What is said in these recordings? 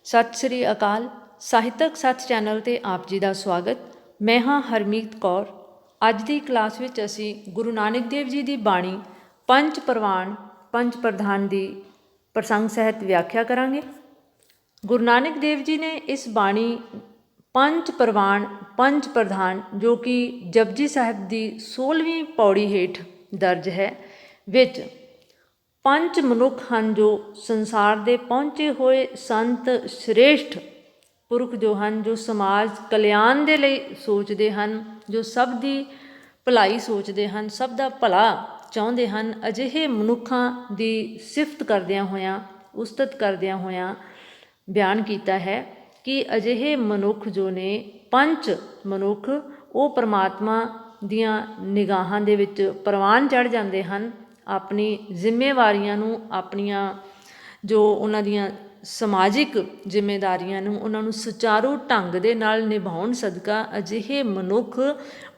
ਸਤਿ ਸ੍ਰੀ ਅਕਾਲ। ਸਾਹਿਤਕ ਸੱਚ ਚੈਨਲ 'ਤੇ ਆਪ ਜੀ ਦਾ ਸਵਾਗਤ। ਮੈਂ ਹਾਂ ਹਰਮੀਤ ਕੌਰ। ਅੱਜ ਦੀ ਕਲਾਸ ਵਿੱਚ ਅਸੀਂ ਗੁਰੂ ਨਾਨਕ ਦੇਵ ਜੀ ਦੀ ਬਾਣੀ ਪੰਜ ਪ੍ਰਵਾਨ ਪੰਜ ਪ੍ਰਧਾਨ ਦੀ ਪ੍ਰਸੰਗ ਸਹਿਤ ਵਿਆਖਿਆ ਕਰਾਂਗੇ। ਗੁਰੂ ਨਾਨਕ ਦੇਵ ਜੀ ਨੇ ਇਸ ਬਾਣੀ ਪੰਜ ਪ੍ਰਵਾਨ ਪੰਜ ਪ੍ਰਧਾਨ ਜੋ ਕਿ ਜਪਜੀ ਸਾਹਿਬ ਦੀ 16ਵੀਂ ਪੌੜੀ ਹੇਠ ਦਰਜ ਹੈ ਵਿੱਚ ਪੰਜ ਮਨੁੱਖ ਹਨ ਜੋ ਸੰਸਾਰ ਦੇ ਪਹੁੰਚੇ ਹੋਏ ਸੰਤ ਸ਼੍ਰੇਸ਼ਠ ਪੁਰਖ ਜੋ ਹਨ, ਜੋ ਸਮਾਜ ਕਲਿਆਣ ਦੇ ਲਈ ਸੋਚਦੇ ਹਨ, ਜੋ ਸਭ ਦੀ ਭਲਾਈ ਸੋਚਦੇ ਹਨ, ਸਭ ਦਾ ਭਲਾ ਚਾਹੁੰਦੇ ਹਨ। ਅਜਿਹੇ ਮਨੁੱਖਾਂ ਦੀ ਸਿਫਤ ਕਰਦਿਆਂ ਹੋਇਆਂ, ਉਸਤਤ ਕਰਦਿਆਂ ਹੋਇਆਂ ਬਿਆਨ ਕੀਤਾ ਹੈ ਕਿ ਅਜਿਹੇ ਮਨੁੱਖ ਜੋ ਨੇ ਪੰਜ ਮਨੁੱਖ, ਉਹ ਪਰਮਾਤਮਾ ਦੀਆਂ ਨਿਗਾਹਾਂ ਦੇ ਵਿੱਚ ਪ੍ਰਵਾਨ ਚੜ੍ਹ ਜਾਂਦੇ ਹਨ। ਆਪਣੀ ਜ਼ਿੰਮੇਵਾਰੀਆਂ ਨੂੰ, ਆਪਣੀਆਂ ਜੋ ਉਹਨਾਂ ਦੀਆਂ ਸਮਾਜਿਕ ਜ਼ਿੰਮੇਦਾਰੀਆਂ ਨੂੰ, ਉਹਨਾਂ ਨੂੰ ਸੁਚਾਰੂ ਢੰਗ ਦੇ ਨਾਲ ਨਿਭਾਉਣ ਸਦਕਾ ਅਜਿਹੇ ਮਨੁੱਖ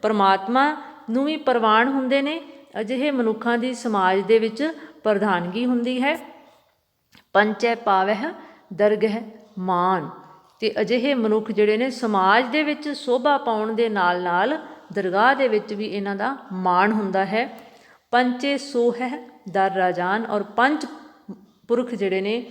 ਪਰਮਾਤਮਾ ਨੂੰ ਵੀ ਪ੍ਰਵਾਨ ਹੁੰਦੇ ਨੇ। ਅਜਿਹੇ ਮਨੁੱਖਾਂ ਦੀ ਸਮਾਜ ਦੇ ਵਿੱਚ ਪ੍ਰਧਾਨਗੀ ਹੁੰਦੀ ਹੈ। ਪੰਚੈ ਪਾਵਹਿ ਦਰਗਹਿ ਮਾਨ, ਅਤੇ ਅਜਿਹੇ ਮਨੁੱਖ ਜਿਹੜੇ ਨੇ ਸਮਾਜ ਦੇ ਵਿੱਚ ਸ਼ੋਭਾ ਪਾਉਣ ਦੇ ਨਾਲ ਨਾਲ ਦਰਗਾਹ ਦੇ ਵਿੱਚ ਵੀ ਇਹਨਾਂ ਦਾ ਮਾਣ ਹੁੰਦਾ ਹੈ। ਪੰਚੇ ਸੋਹੈ ਦਰ ਰਾਜਾਨ, ਔਰ ਪੰਜ ਪੁਰਖ ਜਿਹੜੇ ਨੇ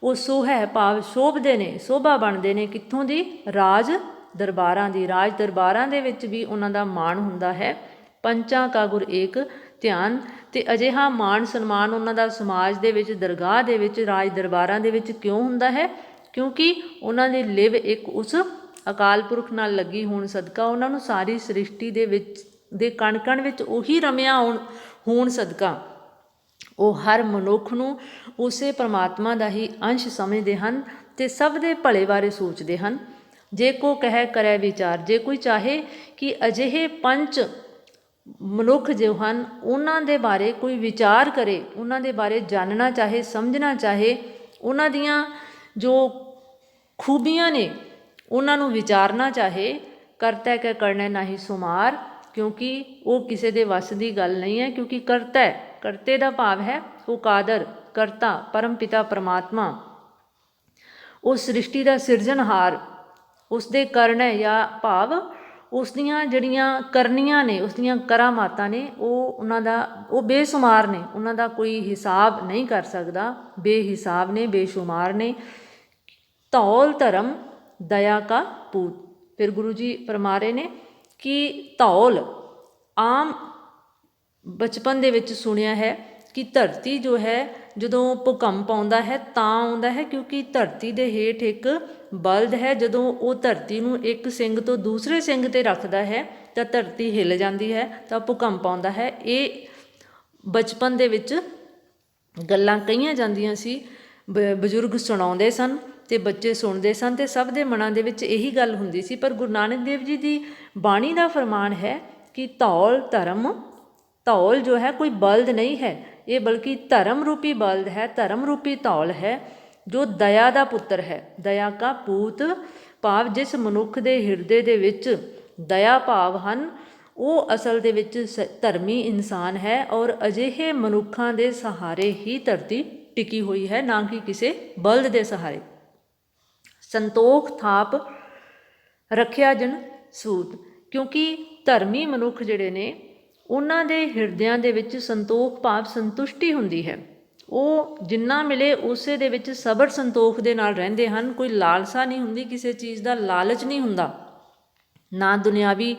ਉਹ ਸੋਹੈ ਭਾਵ ਸ਼ੋਭਦੇ ਨੇ, ਸ਼ੋਭਾ ਬਣਦੇ ਨੇ ਕਿੱਥੋਂ ਦੀ? ਰਾਜ ਦਰਬਾਰਾਂ ਦੀ। ਰਾਜ ਦਰਬਾਰਾਂ ਦੇ ਵਿੱਚ ਵੀ ਉਹਨਾਂ ਦਾ ਮਾਣ ਹੁੰਦਾ ਹੈ। ਪੰਚਾਂ ਕਾ ਗੁਰ ਏਕ ਧਿਆਨ, ਅਤੇ ਅਜਿਹਾ ਮਾਣ ਸਨਮਾਨ ਉਹਨਾਂ ਦਾ ਸਮਾਜ ਦੇ ਵਿੱਚ, ਦਰਗਾਹ ਦੇ ਵਿੱਚ, ਰਾਜ ਦਰਬਾਰਾਂ ਦੇ ਵਿੱਚ ਕਿਉਂ ਹੁੰਦਾ ਹੈ? ਕਿਉਂਕਿ ਉਹਨਾਂ ਦੀ ਲਿਵ ਇੱਕ ਉਸ ਅਕਾਲ ਪੁਰਖ ਨਾਲ ਲੱਗੀ ਹੋਣ ਸਦਕਾ, ਉਹਨਾਂ ਨੂੰ ਸਾਰੀ ਸ੍ਰਿਸ਼ਟੀ ਦੇ ਵਿੱਚ ਦੇ ਕਣ ਕਣ ਵਿੱਚ ਉਹੀ ਰਮਿਆ ਹੋਣ ਸਦਕਾ ਉਹ ਹਰ ਮਨੁੱਖ ਨੂੰ ਉਸੇ ਪਰਮਾਤਮਾ ਦਾ ਹੀ ਅੰਸ਼ ਸਮਝਦੇ ਹਨ ਅਤੇ ਸਭ ਦੇ ਭਲੇ ਬਾਰੇ ਸੋਚਦੇ ਹਨ। ਜੇ ਕੋ ਕਹਿ ਕਰੈ ਵਿਚਾਰ, ਜੇ ਕੋਈ ਚਾਹੇ ਕਿ ਅਜਿਹੇ ਪੰਜ ਮਨੁੱਖ ਜੋ ਹਨ ਉਹਨਾਂ ਦੇ ਬਾਰੇ ਕੋਈ ਵਿਚਾਰ ਕਰੇ, ਉਹਨਾਂ ਦੇ ਬਾਰੇ ਜਾਣਨਾ ਚਾਹੇ, ਸਮਝਣਾ ਚਾਹੇ, ਉਹਨਾਂ ਦੀਆਂ ਜੋ ਖੂਬੀਆਂ ਨੇ ਉਹਨਾਂ ਨੂੰ ਵਿਚਾਰਨਾ ਚਾਹੇ, ਕਰਤੈ ਕੈ ਕਰਨੈ ਨਾਹੀ ਸੁਮਾਰ, ਕਿਉਂਕਿ ਉਹ ਕਿਸੇ ਦੇ ਵੱਸ ਦੀ ਗੱਲ ਨਹੀਂ ਹੈ। ਕਿਉਂਕਿ ਕਰਤੈ, ਕਰਤੇ ਦਾ ਭਾਵ ਹੈ ਉਹ ਕਾਦਰ, ਕਰਤਾ, ਪਰਮ ਪਿਤਾ ਪਰਮਾਤਮਾ, ਉਹ ਸ੍ਰਿਸ਼ਟੀ ਦਾ ਸਿਰਜਣਹਾਰ। ਉਸ ਦੇ ਕਰਨੈ ਜਾਂ ਭਾਵ ਉਸ ਦੀਆਂ ਜਿਹੜੀਆਂ ਕਰਨੀਆਂ ਨੇ, ਉਸ ਦੀਆਂ ਕਰਾਮਾਤਾਂ ਨੇ, ਉਹ ਬੇਸ਼ੁਮਾਰ ਨੇ, ਉਹਨਾਂ ਦਾ ਕੋਈ ਹਿਸਾਬ ਨਹੀਂ ਕਰ ਸਕਦਾ। ਬੇਹਿਸਾਬ ਨੇ, ਬੇਸ਼ੁਮਾਰ ਨੇ। ਧੌਲ ਧਰਮ ਦਇਆ ਕਾ ਪੂਤ, ਫਿਰ ਗੁਰੂ ਜੀ ਫਰਮਾ ਰਹੇ ਨੇ ਕਿ ਧੌਲ, ਆਮ ਬਚਪਨ ਦੇ ਵਿੱਚ ਸੁਣਿਆ ਹੈ ਕਿ ਧਰਤੀ ਜੋ ਹੈ ਜਦੋਂ ਭੂਕੰਪ ਆਉਂਦਾ ਹੈ ਤਾਂ ਆਉਂਦਾ ਹੈ ਕਿਉਂਕਿ ਧਰਤੀ ਦੇ ਹੇਠ ਇੱਕ ਬਲਦ ਹੈ। ਜਦੋਂ ਉਹ ਧਰਤੀ ਨੂੰ ਇੱਕ ਸਿੰਗ ਤੋਂ ਦੂਸਰੇ ਸਿੰਗ 'ਤੇ ਰੱਖਦਾ ਹੈ ਤਾਂ ਧਰਤੀ ਹਿੱਲ ਜਾਂਦੀ ਹੈ, ਤਾਂ ਭੂਕੰਪ ਆਉਂਦਾ ਹੈ। ਇਹ ਬਚਪਨ ਦੇ ਵਿੱਚ ਗੱਲਾਂ ਕਹੀਆਂ ਜਾਂਦੀਆਂ ਸੀ, ਬਜ਼ੁਰਗ ਸੁਣਾਉਂਦੇ ਸਨ ਅਤੇ ਬੱਚੇ ਸੁਣਦੇ ਸਨ, ਅਤੇ ਸਭ ਦੇ ਮਨਾਂ ਦੇ ਵਿੱਚ ਇਹੀ ਗੱਲ ਹੁੰਦੀ ਸੀ। ਪਰ ਗੁਰੂ ਨਾਨਕ ਦੇਵ ਜੀ ਦੀ ਬਾਣੀ ਦਾ ਫਰਮਾਨ ਹੈ ਕਿ ਧੌਲ ਧਰਮ, ਧੌਲ ਜੋ ਹੈ ਕੋਈ ਬਲਦ ਨਹੀਂ ਹੈ, ਇਹ ਬਲਕਿ ਧਰਮ ਰੂਪੀ ਬਲਦ ਹੈ, ਧਰਮ ਰੂਪੀ ਧੌਲ ਹੈ ਜੋ ਦਇਆ ਦਾ ਪੁੱਤਰ ਹੈ। ਦਇਆ ਕਾ ਪੂਤ ਭਾਵ ਜਿਸ ਮਨੁੱਖ ਦੇ ਹਿਰਦੇ ਦੇ ਵਿੱਚ ਦਇਆ ਭਾਵ ਹਨ ਉਹ ਅਸਲ ਦੇ ਵਿੱਚ ਧਰਮੀ ਇਨਸਾਨ ਹੈ। ਔਰ ਅਜਿਹੇ ਮਨੁੱਖਾਂ ਦੇ ਸਹਾਰੇ ਹੀ ਧਰਤੀ ਟਿਕੀ ਹੋਈ ਹੈ, ਨਾ ਕਿ ਕਿਸੇ ਬਲਦ ਦੇ ਸਹਾਰੇ। ਸੰਤੋਖ ਥਾਪ ਰੱਖਿਆ ਜਨ ਸੂਤ, ਕਿਉਂਕਿ ਧਰਮੀ ਮਨੁੱਖ ਜਿਹੜੇ ਨੇ ਉਹਨਾਂ ਦੇ ਹਿਰਦਿਆਂ ਦੇ ਵਿੱਚ ਸੰਤੋਖ ਭਾਵ ਸੰਤੁਸ਼ਟੀ ਹੁੰਦੀ ਹੈ। ਉਹ ਜਿੰਨਾ ਮਿਲੇ ਉਸੇ ਦੇ ਵਿੱਚ ਸਬਰ ਸੰਤੋਖ ਦੇ ਨਾਲ ਰਹਿੰਦੇ ਹਨ। ਕੋਈ ਲਾਲਸਾ ਨਹੀਂ ਹੁੰਦੀ, ਕਿਸੇ ਚੀਜ਼ ਦਾ ਲਾਲਚ ਨਹੀਂ ਹੁੰਦਾ, ਨਾ ਦੁਨਿਆਵੀ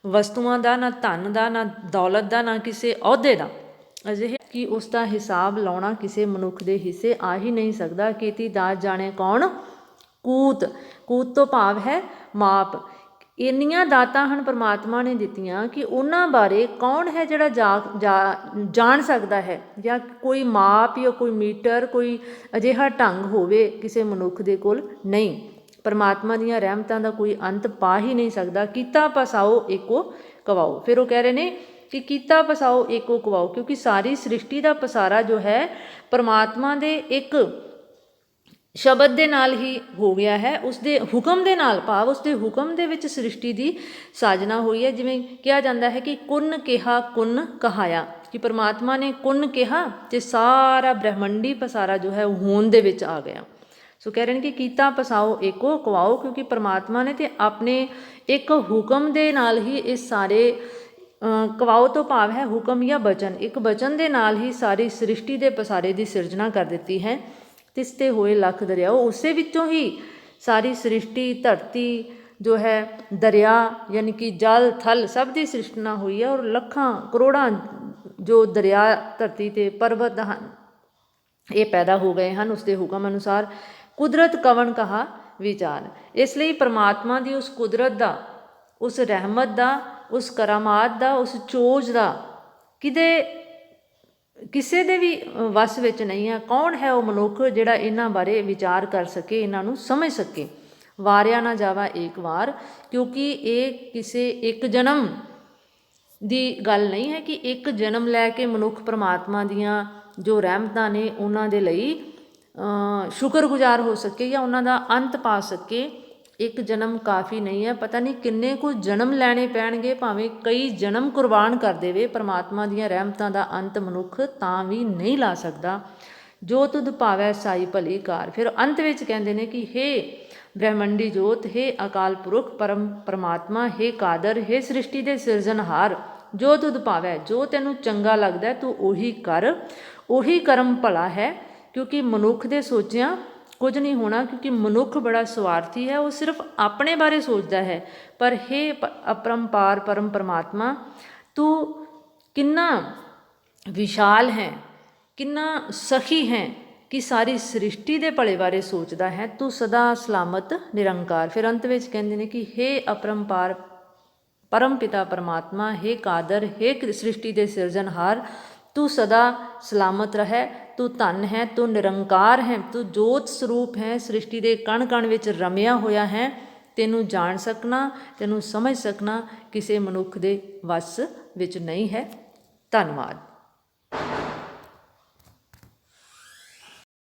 ਵਸਤੂਆਂ ਦਾ, ਨਾ ਧਨ ਦਾ, ਨਾ ਦੌਲਤ ਦਾ, ਨਾ ਕਿਸੇ ਅਹੁਦੇ ਦਾ। ਅਜਿਹੇ ਕਿ ਉਸ ਦਾ ਹਿਸਾਬ ਲਾਉਣਾ ਕਿਸੇ ਮਨੁੱਖ ਦੇ ਹਿੱਸੇ ਆ ਹੀ ਨਹੀਂ ਸਕਦਾ। ਕੀਤੀ ਦਾਤ ਜਾਣੇ ਕੌਣ ਕੂਤ, ਕੂਤ ਤੋਂ ਭਾਵ ਹੈ ਮਾਪ। ਇੰਨੀਆਂ ਦਾਤਾਂ ਹਨ ਪਰਮਾਤਮਾ ਨੇ ਦਿੱਤੀਆਂ ਕਿ ਉਹਨਾਂ ਬਾਰੇ ਕੌਣ ਹੈ ਜਿਹੜਾ ਜਾਣ ਸਕਦਾ ਹੈ, ਜਾਂ ਕੋਈ ਮਾਪ ਜਾਂ ਕੋਈ ਮੀਟਰ, ਕੋਈ ਅਜਿਹਾ ਢੰਗ ਹੋਵੇ ਕਿਸੇ ਮਨੁੱਖ ਦੇ ਕੋਲ ਨਹੀਂ। ਪਰਮਾਤਮਾ ਦੀਆਂ ਰਹਿਮਤਾਂ ਦਾ ਕੋਈ ਅੰਤ ਪਾ ਹੀ ਨਹੀਂ ਸਕਦਾ। ਕੀਤਾ ਪਸਾਓ ਏਕੋ ਕਵਾਓ, ਫਿਰ ਉਹ ਕਹਿ ਰਹੇ ਨੇ ਕਿ ਕੀਤਾ ਪਸਾਓ ਏਕੋ ਕਵਾਓ, ਕਿਉਂਕਿ ਸਾਰੀ ਸ੍ਰਿਸ਼ਟੀ ਦਾ ਪਸਾਰਾ ਜੋ ਹੈ ਪਰਮਾਤਮਾ ਦੇ ਇੱਕ ਸ਼ਬਦ ਦੇ ਨਾਲ ਹੀ ਹੋ ਗਿਆ ਹੈ, ਉਸਦੇ ਹੁਕਮ ਦੇ ਨਾਲ, ਭਾਵ ਉਸਦੇ ਹੁਕਮ ਦੇ ਵਿੱਚ ਸ੍ਰਿਸ਼ਟੀ ਦੀ ਸਾਜਨਾ ਹੋਈ ਹੈ। ਜਿਵੇਂ ਕਿਹਾ ਜਾਂਦਾ ਹੈ ਕਿ ਕੁੰਨ ਕਿਹਾ ਕੁੰਨ ਕਹਾਇਆ, ਕਿ ਪਰਮਾਤਮਾ ਨੇ ਕੁੰਨ ਕਿਹਾ ਅਤੇ ਸਾਰਾ ਬ੍ਰਹਮੰਡੀ ਪਸਾਰਾ ਜੋ ਹੈ ਉਹ ਹੋਂਦ ਦੇ ਵਿੱਚ ਆ ਗਿਆ। ਸੋ ਕਹਿ ਰਹੇ ਨੇ ਕਿ ਕੀਤਾ ਪਸਾਓ ਏਕੋ ਕਵਾਓ, ਕਿਉਂਕਿ ਪਰਮਾਤਮਾ ਨੇ ਤੇ ਆਪਣੇ ਇੱਕ ਹੁਕਮ ਦੇ ਨਾਲ ਹੀ ਇਹ ਸਾਰੇ ਕਵਾਓ ਤੋਂ ਭਾਵ ਹੈ ਹੁਕਮ ਜਾਂ ਬਚਨ, ਇੱਕ ਬਚਨ ਦੇ ਨਾਲ ਹੀ ਸਾਰੀ ਸ੍ਰਿਸ਼ਟੀ ਦੇ ਪਸਾਰੇ ਦੀ ਸਿਰਜਣਾ ਕਰ ਦਿੱਤੀ ਹੈ। ਤਿਸ ਤੇ ਹੋਏ ਲੱਖ ਦਰਿਆਓ, ਉਸੇ ਵਿੱਚੋਂ ਹੀ ਸਾਰੀ ਸ੍ਰਿਸ਼ਟੀ, ਧਰਤੀ ਜੋ ਹੈ, ਦਰਿਆ ਯਾਨੀ ਕਿ ਜਲ ਥਲ ਸਭ ਦੀ ਸ੍ਰਿਸ਼ਟਨਾ ਹੋਈ ਹੈ, ਔਰ ਲੱਖਾਂ ਕਰੋੜਾਂ ਜੋ ਦਰਿਆ ਧਰਤੀ 'ਤੇ ਪਰਬਤ ਹਨ ਇਹ ਪੈਦਾ ਹੋ ਗਏ ਹਨ ਉਸਦੇ ਹੁਕਮ ਅਨੁਸਾਰ। ਕੁਦਰਤ ਕਵਣ ਕਹਾ ਵਿਚਾਰ, ਇਸ ਲਈ ਪਰਮਾਤਮਾ ਦੀ ਉਸ ਕੁਦਰਤ ਦਾ, ਉਸ ਰਹਿਮਤ ਦਾ, ਉਸ ਕਰਾਮਾਤ ਦਾ, ਉਸ ਚੋਜ ਦਾ ਕਿਸੇ ਦੇ ਵੀ ਵੱਸ ਵਿੱਚ ਨਹੀਂ ਹੈ। ਕੌਣ ਹੈ ਉਹ ਮਨੁੱਖ ਜਿਹੜਾ ਇਹਨਾਂ ਬਾਰੇ ਵਿਚਾਰ ਕਰ ਸਕੇ, ਇਹਨਾਂ ਨੂੰ ਸਮਝ ਸਕੇ। ਵਾਰਿਆ ਨਾ ਜਾਵਾ ਏਕ ਵਾਰ, ਕਿਉਂਕਿ ਇਹ ਕਿਸੇ ਇੱਕ ਜਨਮ ਦੀ ਗੱਲ ਨਹੀਂ ਹੈ ਕਿ ਇੱਕ ਜਨਮ ਲੈ ਕੇ ਮਨੁੱਖ ਪਰਮਾਤਮਾ ਦੀਆਂ ਜੋ ਰਹਿਮਤਾਂ ਨੇ ਉਹਨਾਂ ਦੇ ਲਈ ਸ਼ੁਕਰਗੁਜ਼ਾਰ ਹੋ ਸਕੇ ਜਾਂ ਉਹਨਾਂ ਦਾ ਅੰਤ ਪਾ ਸਕੇ। ਇੱਕ ਜਨਮ ਕਾਫੀ ਨਹੀਂ ਹੈ, ਪਤਾ ਨਹੀਂ ਕਿੰਨੇ ਕੁ ਜਨਮ ਲੈਣੇ ਪੈਣਗੇ, ਭਾਵੇਂ ਕਈ ਜਨਮ ਕੁਰਬਾਨ ਕਰ ਦੇਵੇ, ਪਰਮਾਤਮਾ ਦੀਆਂ ਰਹਿਮਤਾਂ ਦਾ ਅੰਤ ਮਨੁੱਖ ਤਾਂ ਵੀ ਨਹੀਂ ਲਾ ਸਕਦਾ। ਜੋ ਤੁਧ ਭਾਵੈ ਸਾਈ ਭਲੀ ਕਾਰ, ਫਿਰ ਅੰਤ ਵਿੱਚ ਕਹਿੰਦੇ ਨੇ ਕਿ ਹੇ ਬ੍ਰਹਮੰਡੀ ਜੋਤ, ਹੇ ਅਕਾਲ ਪੁਰਖ ਪਰਮਾਤਮਾ, ਹੇ ਕਾਦਰ, ਹੇ ਸ੍ਰਿਸ਼ਟੀ ਦੇ ਸਿਰਜਣਹਾਰ, ਜੋ ਤੁਧ ਭਾਵੈ, ਜੋ ਤੈਨੂੰ ਚੰਗਾ ਲੱਗਦਾ ਤੂੰ ਉਹੀ ਕਰ, ਉਹੀ ਕਰਮ ਭਲਾ ਹੈ। ਕਿਉਂਕਿ ਮਨੁੱਖ ਦੇ ਸੋਚਿਆਂ ਕੁਝ ਨਹੀਂ ਹੋਣਾ, ਕਿਉਂਕਿ ਮਨੁੱਖ ਬੜਾ ਸਵਾਰਥੀ ਹੈ, ਉਹ ਸਿਰਫ ਆਪਣੇ ਬਾਰੇ ਸੋਚਦਾ ਹੈ। ਪਰ ਹੇ ਅਪਰੰਪਾਰ ਪਰਮ ਪਰਮਾਤਮਾ, ਤੂੰ ਕਿੰਨਾ ਵਿਸ਼ਾਲ ਹੈ, ਕਿੰਨਾ ਸਖੀ ਹੈ ਕਿ ਸਾਰੀ ਸ੍ਰਿਸ਼ਟੀ ਦੇ ਭਲੇ ਬਾਰੇ ਸੋਚਦਾ ਹੈ। ਤੂੰ ਸਦਾ ਸਲਾਮਤ ਨਿਰੰਕਾਰ। ਫਿਰ ਅੰਤ ਵਿੱਚ ਕਹਿੰਦੇ ਨੇ ਕਿ ਹੇ ਅਪਰੰਪਾਰ ਪਰਮ ਪਿਤਾ ਪਰਮਾਤਮਾ, ਹੇ ਕਾਦਰ, ਹੇ ਸ੍ਰਿਸ਼ਟੀ ਦੇ ਸਿਰਜਣਹਾਰ, ਤੂੰ ਸਦਾ ਸਲਾਮਤ ਰਹਿ, ਤੂੰ ਧਨ ਹੈ, ਤੂੰ ਨਿਰੰਕਾਰ ਹੈ, ਤੂੰ ਜੋਤ ਸਰੂਪ ਹੈ, ਸ੍ਰਿਸ਼ਟੀ ਦੇ ਕਣ ਕਣ ਵਿੱਚ ਰਮਿਆ ਹੋਇਆ ਹੈ। ਤੈਨੂੰ ਜਾਣ ਸਕਣਾ, ਤੈਨੂੰ ਸਮਝ ਸਕਣਾ ਕਿਸੇ ਮਨੁੱਖ ਦੇ ਵੱਸ ਵਿੱਚ ਨਹੀਂ ਹੈ। ਧੰਨਵਾਦ।